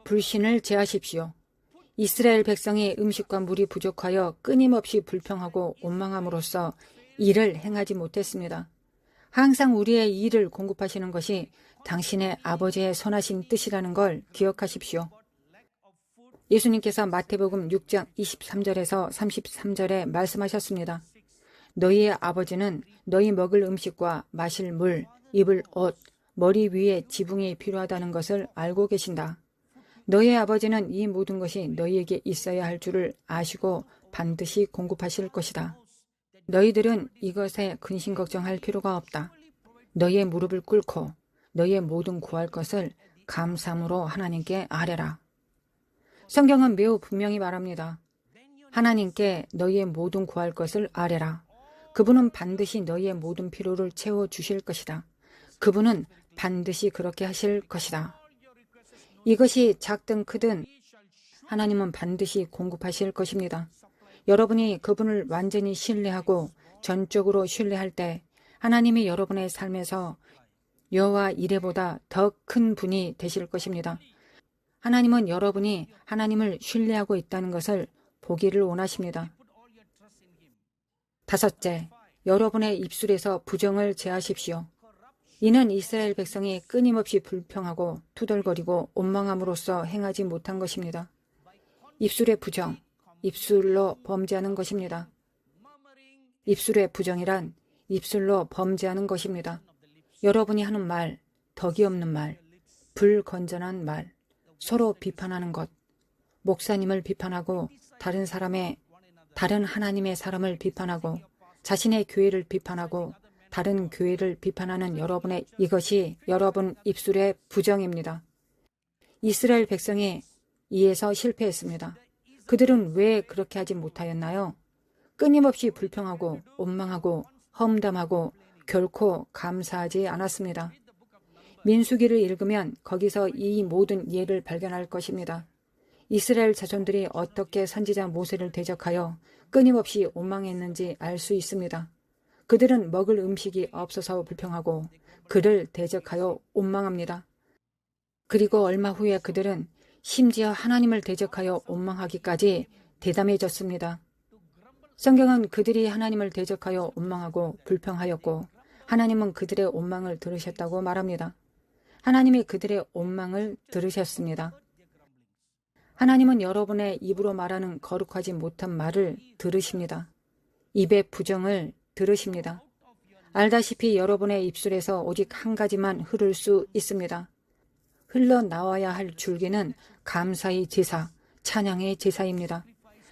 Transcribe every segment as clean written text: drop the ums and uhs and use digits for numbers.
불신을 제하십시오. 이스라엘 백성이 음식과 물이 부족하여 끊임없이 불평하고 원망함으로써 일을 행하지 못했습니다. 항상 우리의 일을 공급하시는 것이 당신의 아버지의 선하신 뜻이라는 걸 기억하십시오. 예수님께서 마태복음 6장 23절에서 33절에 말씀하셨습니다. 너희의 아버지는 너희 먹을 음식과 마실 물, 입을 옷, 머리 위에 지붕이 필요하다는 것을 알고 계신다. 너희의 아버지는 이 모든 것이 너희에게 있어야 할 줄을 아시고 반드시 공급하실 것이다. 너희들은 이것에 근심 걱정할 필요가 없다. 너희의 무릎을 꿇고 너희의 모든 구할 것을 감사함으로 하나님께 아뢰라. 성경은 매우 분명히 말합니다. 하나님께 너희의 모든 구할 것을 아뢰라. 그분은 반드시 너희의 모든 필요를 채워주실 것이다. 그분은 반드시 그렇게 하실 것이다. 이것이 작든 크든 하나님은 반드시 공급하실 것입니다. 여러분이 그분을 완전히 신뢰하고 전적으로 신뢰할 때 하나님이 여러분의 삶에서 여호와 이레보다 더 큰 분이 되실 것입니다. 하나님은 여러분이 하나님을 신뢰하고 있다는 것을 보기를 원하십니다. 다섯째, 여러분의 입술에서 부정을 제하십시오. 이는 이스라엘 백성이 끊임없이 불평하고 투덜거리고 원망함으로써 행하지 못한 것입니다. 입술의 부정, 입술로 범죄하는 것입니다. 입술의 부정이란 입술로 범죄하는 것입니다. 여러분이 하는 말, 덕이 없는 말, 불건전한 말, 서로 비판하는 것, 목사님을 비판하고 다른 하나님의 사람을 비판하고 자신의 교회를 비판하고 다른 교회를 비판하는 이것이 여러분 입술의 부정입니다. 이스라엘 백성이 이에서 실패했습니다. 그들은 왜 그렇게 하지 못하였나요? 끊임없이 불평하고 원망하고 험담하고 결코 감사하지 않았습니다. 민수기를 읽으면 거기서 이 모든 예를 발견할 것입니다. 이스라엘 자손들이 어떻게 선지자 모세를 대적하여 끊임없이 원망했는지 알 수 있습니다. 그들은 먹을 음식이 없어서 불평하고 그를 대적하여 원망합니다. 그리고 얼마 후에 그들은 심지어 하나님을 대적하여 원망하기까지 대담해졌습니다. 성경은 그들이 하나님을 대적하여 원망하고 불평하였고 하나님은 그들의 원망을 들으셨다고 말합니다. 하나님이 그들의 원망을 들으셨습니다. 하나님은 여러분의 입으로 말하는 거룩하지 못한 말을 들으십니다. 입의 부정을 들으십니다. 알다시피 여러분의 입술에서 오직 한 가지만 흐를 수 있습니다. 흘러나와야 할 줄기는 감사의 제사, 찬양의 제사입니다.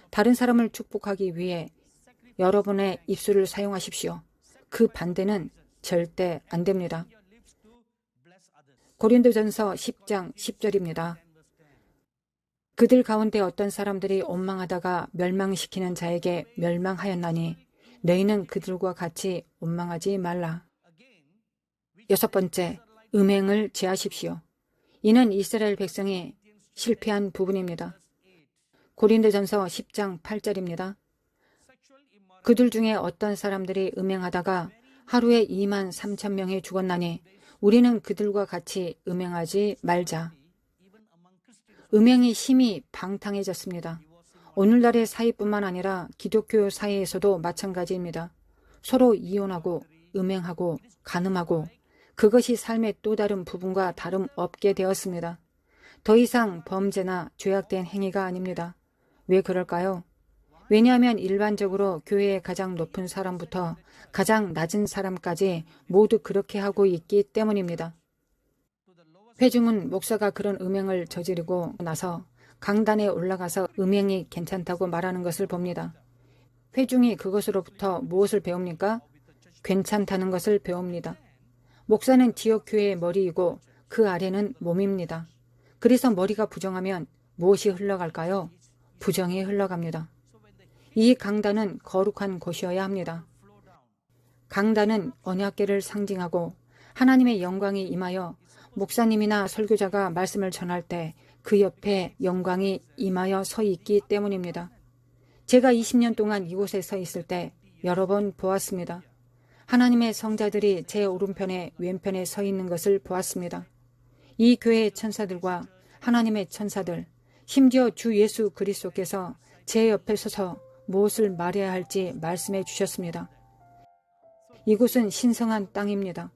다른 사람을 축복하기 위해 여러분의 입술을 사용하십시오. 그 반대는 절대 안 됩니다. 고린도전서 10장 10절입니다. 그들 가운데 어떤 사람들이 원망하다가 멸망시키는 자에게 멸망하였나니 너희는 그들과 같이 원망하지 말라. 여섯 번째, 음행을 제하십시오. 이는 이스라엘 백성이 실패한 부분입니다. 고린도전서 10장 8절입니다. 그들 중에 어떤 사람들이 음행하다가 하루에 2만 3천 명이 죽었나니 우리는 그들과 같이 음행하지 말자. 음행이 심히 방탕해졌습니다. 오늘날의 사이뿐만 아니라 기독교 사이에서도 마찬가지입니다. 서로 이혼하고 음행하고 간음하고 그것이 삶의 또 다른 부분과 다름없게 되었습니다. 더 이상 범죄나 죄악된 행위가 아닙니다. 왜 그럴까요? 왜냐하면 일반적으로 교회의 가장 높은 사람부터 가장 낮은 사람까지 모두 그렇게 하고 있기 때문입니다. 회중은 목사가 그런 음행을 저지르고 나서 강단에 올라가서 음행이 괜찮다고 말하는 것을 봅니다. 회중이 그것으로부터 무엇을 배웁니까? 괜찮다는 것을 배웁니다. 목사는 지역교회의 머리이고 그 아래는 몸입니다. 그래서 머리가 부정하면 무엇이 흘러갈까요? 부정이 흘러갑니다. 이 강단은 거룩한 곳이어야 합니다. 강단은 언약궤를 상징하고 하나님의 영광이 임하여 목사님이나 설교자가 말씀을 전할 때 그 옆에 영광이 임하여 서 있기 때문입니다. 제가 20년 동안 이곳에 서 있을 때 여러 번 보았습니다. 하나님의 성자들이 제 오른편에 왼편에 서 있는 것을 보았습니다. 이 교회의 천사들과 하나님의 천사들, 심지어 주 예수 그리스도께서 제 옆에 서서 무엇을 말해야 할지 말씀해 주셨습니다. 이곳은 신성한 땅입니다.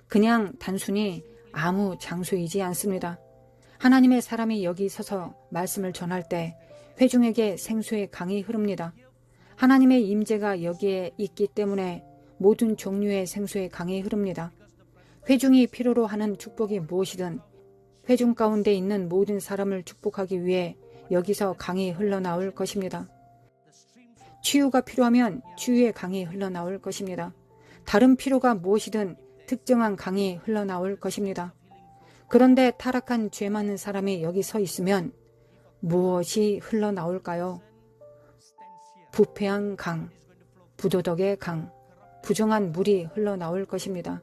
그냥 단순히 아무 장소이지 않습니다. 하나님의 사람이 여기 서서 말씀을 전할 때 회중에게 생수의 강이 흐릅니다. 하나님의 임재가 여기에 있기 때문에 모든 종류의 생수의 강이 흐릅니다. 회중이 필요로 하는 축복이 무엇이든 회중 가운데 있는 모든 사람을 축복하기 위해 여기서 강이 흘러나올 것입니다. 치유가 필요하면 치유의 강이 흘러나올 것입니다. 다른 필요가 무엇이든 특정한 강이 흘러나올 것입니다. 그런데 타락한 죄 많은 사람이 여기 서 있으면 무엇이 흘러나올까요? 부패한 강, 부도덕의 강, 부정한 물이 흘러나올 것입니다.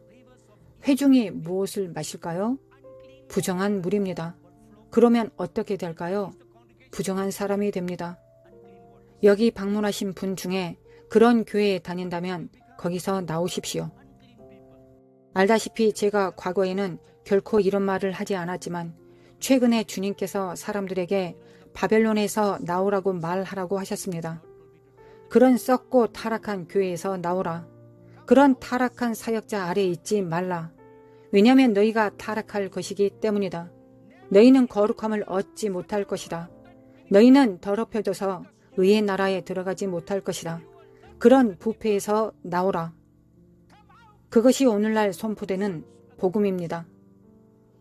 회중이 무엇을 마실까요? 부정한 물입니다. 그러면 어떻게 될까요? 부정한 사람이 됩니다. 여기 방문하신 분 중에 그런 교회에 다닌다면 거기서 나오십시오. 알다시피 제가 과거에는 결코 이런 말을 하지 않았지만 최근에 주님께서 사람들에게 바벨론에서 나오라고 말하라고 하셨습니다. 그런 썩고 타락한 교회에서 나오라. 그런 타락한 사역자 아래 있지 말라. 왜냐하면 너희가 타락할 것이기 때문이다. 너희는 거룩함을 얻지 못할 것이다. 너희는 더럽혀져서 의의 나라에 들어가지 못할 것이다. 그런 부패에서 나오라. 그것이 오늘날 선포되는 복음입니다.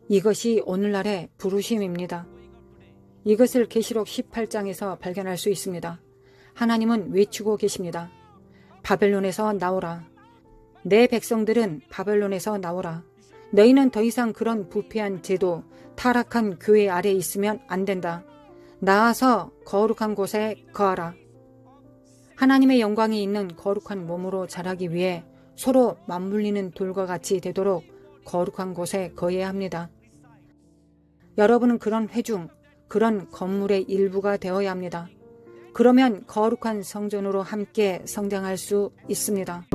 이것이 오늘날의 부르심입니다. 이것을 계시록 18장에서 발견할 수 있습니다. 하나님은 외치고 계십니다. 바벨론에서 나오라. 내 백성들은 바벨론에서 나오라. 너희는 더 이상 그런 부패한 제도, 타락한 교회 아래 있으면 안 된다. 나아서 거룩한 곳에 거하라. 하나님의 영광이 있는 거룩한 몸으로 자라기 위해 서로 맞물리는 돌과 같이 되도록 거룩한 곳에 거해야 합니다. 여러분은 그런 회중, 그런 건물의 일부가 되어야 합니다. 그러면 거룩한 성전으로 함께 성장할 수 있습니다.